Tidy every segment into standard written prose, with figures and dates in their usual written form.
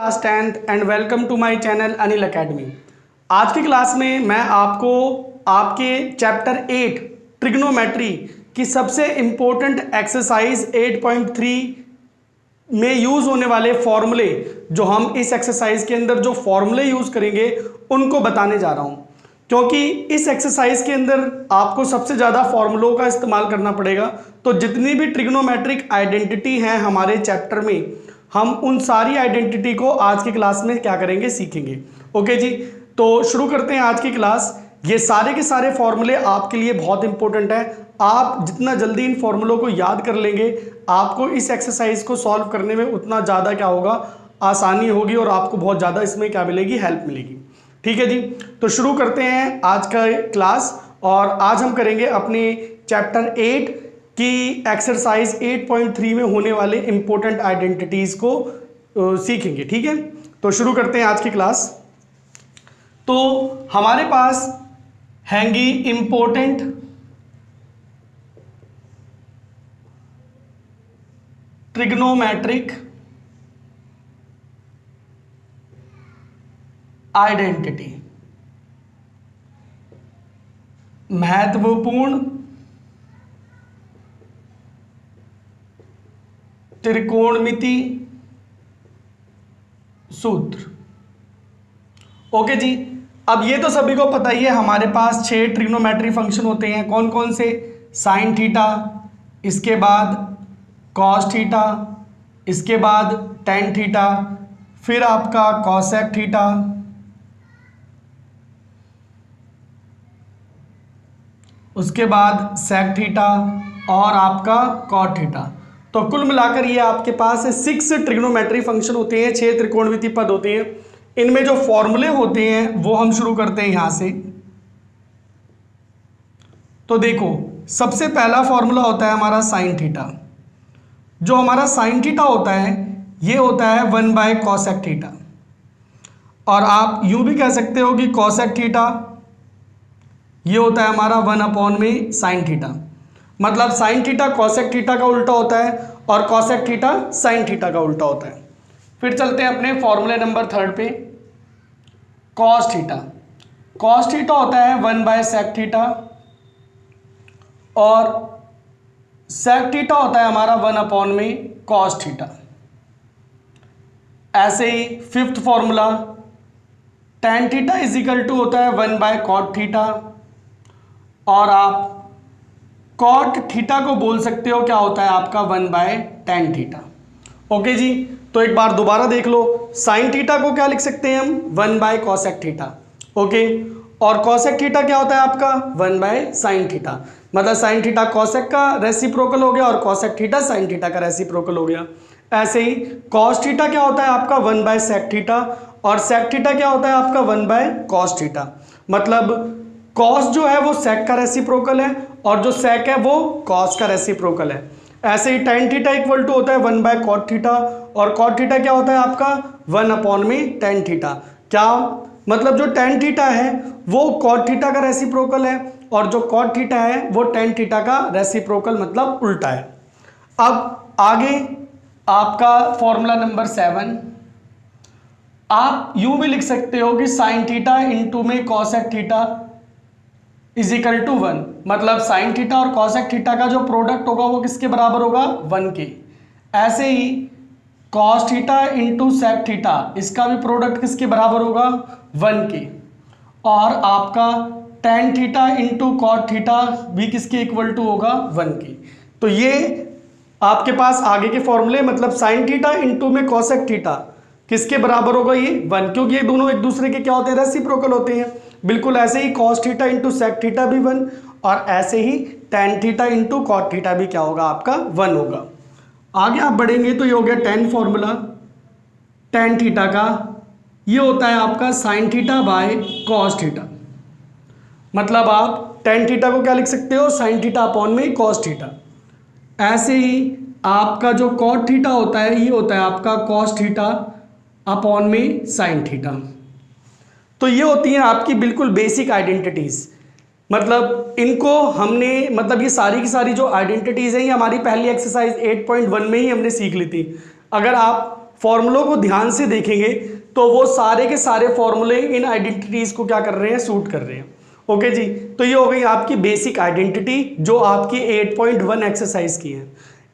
Class 10th and welcome to my channel Anil academy. आज की class में मैं आपको आपके चैप्टर 8 ट्रिग्नोमेट्री की सबसे इम्पोर्टेंट एक्सरसाइज 8.3 में यूज़ होने वाले फॉर्मूले, जो हम इस एक्सरसाइज के अंदर जो फॉर्मूले यूज़ करेंगे उनको बताने जा रहा हूँ, क्योंकि इस एक्सरसाइज के अंदर आपको सबसे ज़्यादा फॉर्मूलों का इस्तेमाल करना पड़ेगा। तो जितनी भी ट्रिग्नोमेट्रिक आइडेंटिटी हैं हमारे चैप्टर में, हम उन सारी आइडेंटिटी को आज की क्लास में क्या करेंगे, सीखेंगे। ओके जी, तो शुरू करते हैं आज की क्लास। ये सारे के सारे फॉर्मूले आपके लिए बहुत इंपॉर्टेंट है। आप जितना जल्दी इन फॉर्मूलों को याद कर लेंगे, आपको इस एक्सरसाइज को सॉल्व करने में उतना ज़्यादा क्या होगा, आसानी होगी और आपको बहुत ज़्यादा इसमें क्या मिलेगी, हेल्प मिलेगी। ठीक है जी, तो शुरू करते हैं आज का क्लास। और आज हम करेंगे अपने चैप्टर 8 की एक्सरसाइज 8.3 में होने वाले इंपॉर्टेंट आइडेंटिटीज को सीखेंगे। ठीक है, तो शुरू करते हैं आज की क्लास। तो हमारे पास हैंगी इंपॉर्टेंट ट्रिग्नोमेट्रिक आइडेंटिटी, महत्वपूर्ण त्रिकोणमिति सूत्र। ओके जी, अब ये तो सभी को पता ही है, हमारे पास 6 ट्रिग्नोमेट्री फंक्शन होते हैं। कौन कौन से? साइन थीटा, इसके बाद कॉस थीटा, इसके बाद टेन थीटा, फिर आपका कॉसेक थीटा, उसके बाद सेक थीटा और आपका कॉट थीटा। तो कुल मिलाकर ये आपके पास 6 ट्रिग्नोमेट्री फंक्शन होते हैं, 6 त्रिकोणमिति पद होते हैं। इनमें जो फॉर्मूले होते हैं वो हम शुरू करते हैं यहां से। तो देखो, सबसे पहला फॉर्मूला होता है हमारा साइन थीटा। जो हमारा साइन थीटा होता है ये होता है 1/कॉसेक थीटा, और आप यूं भी कह सकते हो कि कॉसेक थीटा ये होता है हमारा 1/sin थीटा। मतलब साइन थीटा कॉसेक थीटा का उल्टा होता है और कॉसेक थीटा साइन थीटा का उल्टा होता है। फिर चलते हैं अपने फॉर्मूले नंबर 3 पे। कॉस थीटा, कॉस थीटा होता है 1/सेक थीटा, और सेक थीटा होता है हमारा 1/कॉस थीटा। ऐसे ही fifth formula tan theta is equal to होता है 1/कॉट थीटा, और आप कॉट थीटा को बोल सकते हो क्या होता है आपका 1/tan थीटा। ओके जी, तो एक बार दोबारा देख लो। साइन थीटा को क्या लिख सकते हैं हम, 1/कॉसेक थीटा। ओके, और कॉसेक थीटा क्या होता है आपका 1/sin थीटा। मतलब साइन थीटा कॉसेक का रेसिप्रोकल हो गया और कॉसेक थीटा साइन थीटा का रेसिप्रोकल हो गया। ऐसे ही कॉस थीटा क्या होता है आपका 1/सेक थीटा, और सेक थीटा क्या होता है आपका 1/कॉस थीटा। मतलब कॉस जो है वो सेक का रेसिप्रोकल है और जो सेक है वो कॉस का रेसिप्रोकल है। ऐसे ही टेन थीटा इक्वल टू होता है 1/कॉट थीटा, और कॉट थीटा क्या होता है आपका 1/tan थीटा। क्या मतलब जो टेन थीटा है वो कॉट थीटा का रेसिप्रोकल है और जो कॉट थीटा है वो टेन थीटा का रेसिप्रोकल, मतलब उल्टा है। अब आगे आपका फॉर्मूला नंबर 7, आप यूं भी लिख सकते हो कि साइन थीटा इंटू में cosec theta is equal to 1। मतलब साइन थीटा और कॉसेक थीटा का जो प्रोडक्ट होगा वो किसके बराबर होगा, 1 के। ऐसे ही cos theta into sec theta, इसका भी प्रोडक्ट किसके बराबर होगा, 1 के। और आपका tan theta into cot theta भी किसके इक्वल टू होगा, 1 के। तो ये आपके पास आगे के फॉर्मूले, मतलब साइन थीटा इंटू में कॉसेक थीटा किसके बराबर होगा, ये 1, क्योंकि ये दोनों एक दूसरे के क्या होते हैं, रेसिप्रोकल होते हैं। बिल्कुल ऐसे ही cos theta into sec theta भी 1, और ऐसे ही tan theta into cot theta भी क्या होगा आपका 1 होगा। आगे आप बढ़ेंगे तो ये हो गया 10 फॉर्मूला टेन थीटा का, ये होता है आपका sine theta by cos theta. मतलब आप टेन थीटा को क्या लिख सकते हो, साइन थीटा अपॉन में कॉस थीटा। ऐसे ही आपका जो कॉट थीटा होता है ये होता है आपका कॉस थीटा अपॉन में साइन थीटा। तो ये होती हैं आपकी बिल्कुल बेसिक आइडेंटिटीज। मतलब इनको हमने, मतलब ये सारी की सारी जो आइडेंटिटीज हैं ये हमारी पहली एक्सरसाइज 8.1 में ही हमने सीख ली थी। अगर आप फॉर्मूलों को ध्यान से देखेंगे तो वो सारे के सारे फॉर्मूले इन आइडेंटिटीज को क्या कर रहे हैं, सूट कर रहे हैं। ओके जी, तो ये हो गई आपकी बेसिक आइडेंटिटी जो आपकी 8.1 एक्सरसाइज की है।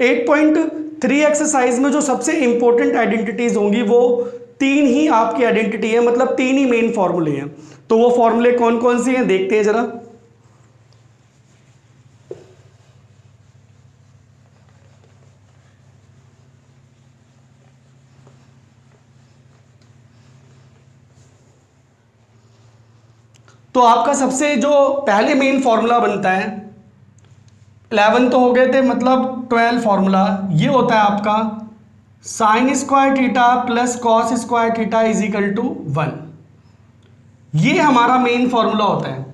8.3 एक्सरसाइज में जो सबसे इंपॉर्टेंट आइडेंटिटीज होंगी वो 3 ही आपकी आइडेंटिटी है, मतलब 3 ही मेन फॉर्मूले हैं। तो वो फॉर्मूले कौन कौन से हैं देखते हैं जरा। तो आपका सबसे जो पहले मेन फॉर्मूला बनता है, 11 तो हो गए थे, मतलब 12 फॉर्मूला ये होता है आपका sine square theta plus cos square theta is equal to 1। ये हमारा मेन फॉर्मूला होता है,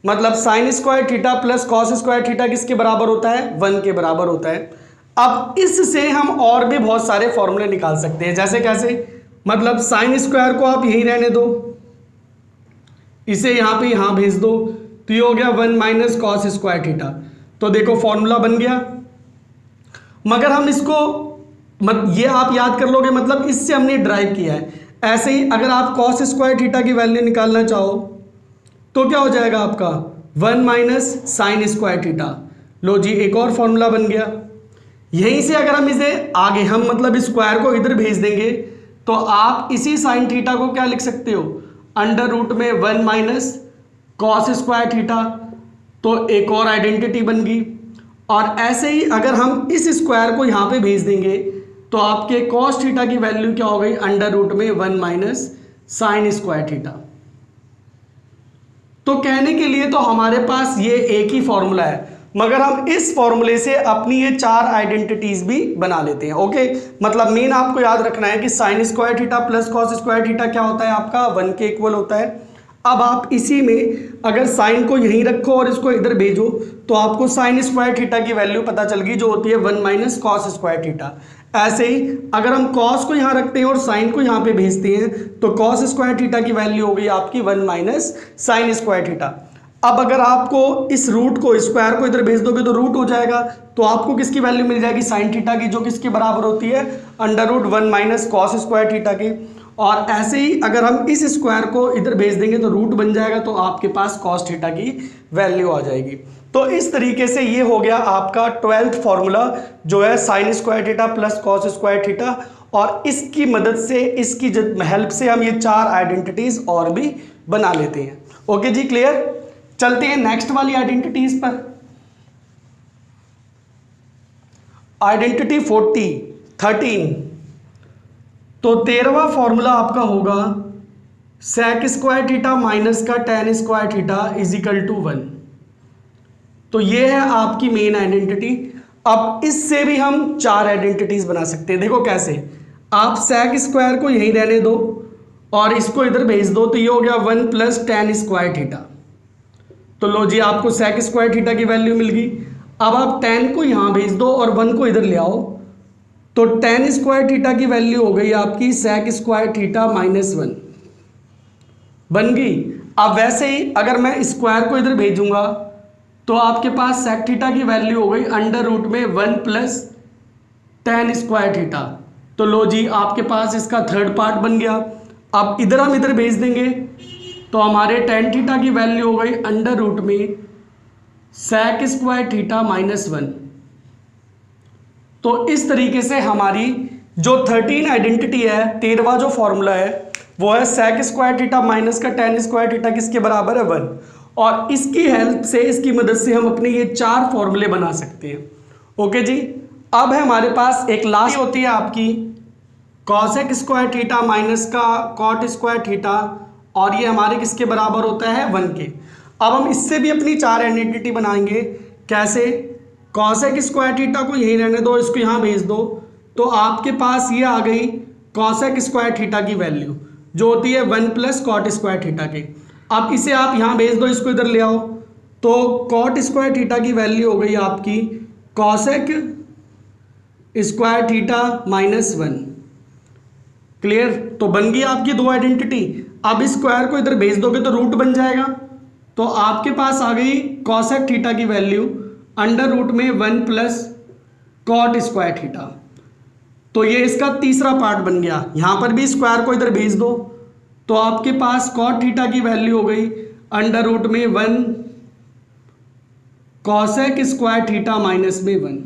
मतलब sine square theta plus cos square theta किसके बराबर होता है, 1 के बराबर होता है। अब इससे हम और भी बहुत सारे फॉर्मूले निकाल सकते हैं, जैसे कैसे, मतलब साइन स्क्वायर को आप यहीं रहने दो, इसे यहां पे यहां भेज दो, तो ये हो गया 1 माइनस कॉस स्क्वायर थीटा। तो देखो फॉर्मूला बन गया। मगर हम इसको ये आप याद कर लोगे, मतलब इससे हमने ड्राइव किया है। ऐसे ही अगर आप कॉस स्क्वायर थीटा की वैल्यू निकालना चाहो तो क्या हो जाएगा आपका 1 माइनस साइन स्क्वायर थीटा। लो जी, एक और फॉर्मूला बन गया। यहीं से अगर हम इसे आगे हम मतलब स्क्वायर को इधर भेज देंगे तो आप इसी साइन थीटा को क्या लिख सकते हो, अंडर रूट में 1 माइनस कॉस स्क्वायर थीटा। तो एक और आइडेंटिटी बन गई। और ऐसे ही अगर हम इस स्क्वायर को यहां पे भेज देंगे तो आपके कॉस थीटा की वैल्यू क्या हो गई, अंडर रूट में 1 माइनस साइन स्क्वायर थीटा। तो कहने के लिए तो हमारे पास ये एक ही फॉर्मूला है, मगर हम इस फॉर्मूले से अपनी ये 4 आइडेंटिटीज भी बना लेते हैं। ओके, मतलब मेन आपको याद रखना है कि sign square theta plus cos square theta क्या होता है आपका, 1 के इक्वल होता है। अब आप इसी में अगर साइन को यहीं रखो और इसको इधर भेजो तो आपको साइन स्क्वायर थीटा की वैल्यू पता चल गई, जो होती है 1 माइनस कॉस स्क्वायर थीटा। ऐसे ही अगर हम कॉस को यहाँ रखते हैं और साइन को यहाँ पे भेजते हैं तो कॉस स्क्वायर थीटा की वैल्यू हो गई आपकी 1 माइनस साइन स्क्वायर थीटा। अब अगर आपको इस रूट को, स्क्वायर को इधर भेज दोगे तो रूट हो जाएगा, तो आपको किसकी वैल्यू मिल जाएगी, साइन थीटा की, जो किसके बराबर होती है, under root 1 minus cos square theta की। और ऐसे ही अगर हम इस स्क्वायर को इधर भेज देंगे तो रूट बन जाएगा, तो आपके पास कॉस थीटा की वैल्यू आ जाएगी। तो इस तरीके से ये हो गया आपका 12th फॉर्मूला, जो है sign square theta plus cos square theta. और इसकी मदद से, इसकी हेल्प से हम ये 4 आइडेंटिटीज और भी बना लेते हैं। ओके जी, क्लियर। चलते हैं नेक्स्ट वाली आइडेंटिटीज पर। आइडेंटिटी 13। तो 13वां फॉर्मूला आपका होगा सेक स्क्वायर थीटा माइनस का tan square theta is equal to 1। तो ये है आपकी मेन आइडेंटिटी। अब इससे भी हम 4 आइडेंटिटीज बना सकते हैं। देखो कैसे, आप सेक स्क्वायर को यहीं रहने दो और इसको इधर भेज दो, तो ये हो गया 1 प्लस टेन स्क्वायर थीटा। तो लो जी, आपको सेक स्क्वायर थीटा की वैल्यू मिल गई। अब आप टेन को यहां भेज दो और 1 को इधर ले आओ, तो टेन स्क्वायर थीटा की वैल्यू हो गई आपकी सेक स्क्वायर थीटा माइनस 1 बन गई। अब वैसे ही अगर मैं स्क्वायर को इधर भेजूंगा तो आपके पास सेक थीटा की वैल्यू हो गई अंडर रूट में 1 प्लस टेन स्क्वायर थीटा। तो लो जी, आपके पास इसका 3rd पार्ट बन गया। अब इधर हम इधर भेज देंगे तो हमारे टेन थीटा की वैल्यू हो गई अंडर रूट में सेक स्क्वायर थीटा माइनस 1। तो इस तरीके से हमारी जो 13 आइडेंटिटी है, 13वां जो फॉर्मूला है वो है सेक स्क्वायर थीटा माइनस का टेन स्क्वायर थीटा किसके बराबर है, 1। और इसकी हेल्प से, इसकी मदद से हम अपने ये 4 फॉर्मूले बना सकते हैं। ओके जी, अब है हमारे पास एक लास्ट होती है आपकी कॉसेक स्क्वायर थीटा माइनस का कॉट स्क्वायर थीटा, और ये हमारे किसके बराबर होता है, 1 के। अब हम इससे भी अपनी 4 आइडेंटिटी बनाएंगे। कैसे, कॉसेक स्क्वायर थीटा को यहीं रहने दो, इसको यहाँ भेज दो, तो आपके पास ये आ गई कॉसेक स्क्वायर थीटा की वैल्यू, जो होती है 1 प्लस कॉट स्क्वायर थीटा के। अब इसे आप यहाँ भेज दो, इसको इधर ले आओ, तो कॉट स्क्वायर थीटा की वैल्यू हो गई आपकी cosec square theta minus 1। Clear. तो बन गई आपकी 2 आइडेंटिटी। अब स्क्वायर को इधर भेज दोगे तो रूट बन जाएगा, तो आपके पास आ गई कॉसेक थीटा की वैल्यू अंडर रूट में 1 प्लस कॉट स्क्वायर थीटा। तो ये इसका तीसरा पार्ट बन गया। यहां पर भी स्क्वायर को इधर भेज दो तो आपके पास कॉट थीटा की वैल्यू हो गई अंडर रूट में 1 कॉसेक स्क्वायर थीटा माइनस में 1।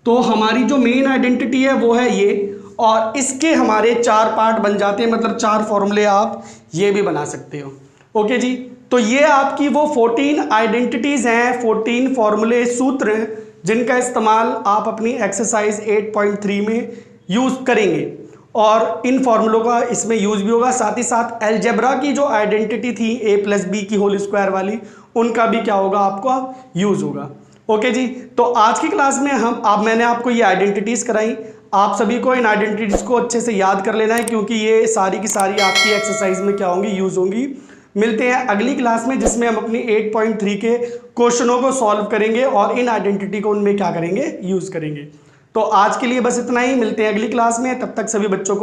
तो हमारी जो मेन आइडेंटिटी है वो है ये, और इसके हमारे 4 पार्ट बन जाते हैं, मतलब 4 फॉर्मूले आप ये भी बना सकते हो। ओके जी, तो ये आपकी वो 14 आइडेंटिटीज हैं, 14 फॉर्मूले सूत्र हैं जिनका इस्तेमाल आप अपनी एक्सरसाइज 8.3 में यूज करेंगे, और इन फॉर्मूलों का इसमें यूज भी होगा। साथ ही साथ अलजेब्रा की जो आइडेंटिटी थी a+b की होल स्क्वायर वाली, उनका भी क्या होगा, आपका यूज होगा। ओके जी, तो आज की क्लास में मैंने आपको ये आइडेंटिटीज कराई। आप सभी को इन आइडेंटिटीज को अच्छे से याद कर लेना है, क्योंकि ये सारी की सारी आपकी एक्सरसाइज में क्या होंगी, यूज होंगी। मिलते हैं अगली क्लास में जिसमें हम अपनी 8.3 के क्वेश्चनों को सॉल्व करेंगे और इन आइडेंटिटी को उनमें क्या करेंगे, यूज करेंगे। तो आज के लिए बस इतना ही, मिलते हैं अगली क्लास में। तब तक सभी बच्चों को